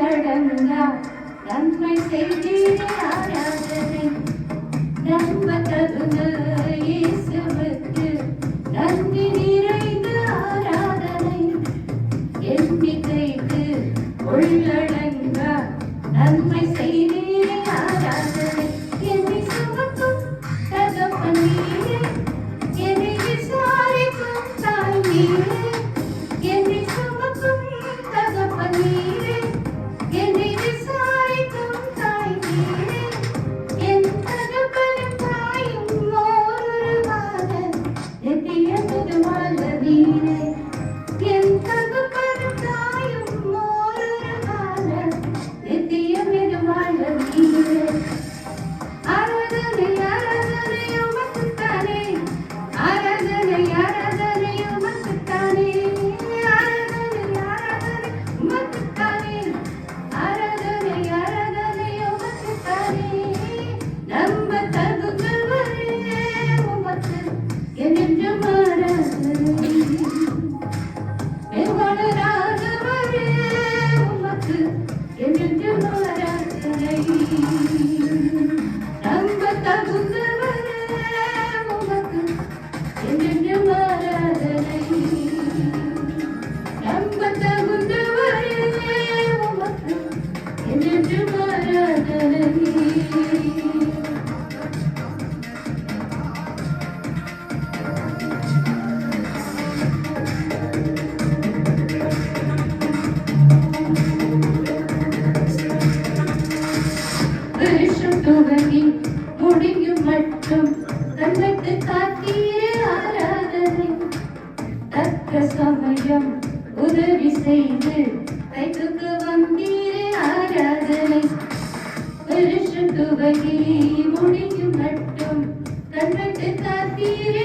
உள்ளடங்கா நன்மை செய்தீரே ஆராதனை நம்ப தகுந்த இயேசுவுக்கு நன்றி நிறைந்த ஆராதனை எண்ணிக்கைக்கு உள்ளடங்கா நன்மை செய்தீரே ஆராதனை என்னை சுமக்கும் தகப்பனீரே என்னை விசாரிக்கும் தாய் நீரே என்னை சுமக்கும் தகப்பனீரே என்னை விசாரிக்கும் தாய் நீரே என் தகப்பனும் தாயும் ஓருருவாக நித்திய முதுவாழ நீரே என் தகப்பனும் தாயும் ஓருருவாக நித்திய முதுவாழ நீரே ஆராதனை ஆராதனை உமக்குத்தானே ஆராதனை ஆராதனை உமக்குத்தானே ஆராதனை ஆராதனை உமக்குத்தானே ஆராதனை ஆராதனை உமக்குத்தானே நம்ப தகுந்தவரே உமக்கு என்றென்றும் ஆராதனை மேல்வளராதவரே உமக்கு என்றென்றும் ஆராதனை நம்ப தகுந்தவரே உமக்கு என்றென்றும் ஆராதனை நம்ப தகுந்தவரே உமக்கு என்றென்றும் ஆராதனை வருஷம் துவங்கி முடியும் மட்டும் கண்ணுக்கு காத்தீரே ஆராதனை தக்க சமயம் உதவி செய்து கைக்கு வந்தீரே ஆராதனை வருஷம் துவங்கி முடியும் மட்டும் கண்ணுக்கு காத்தீரே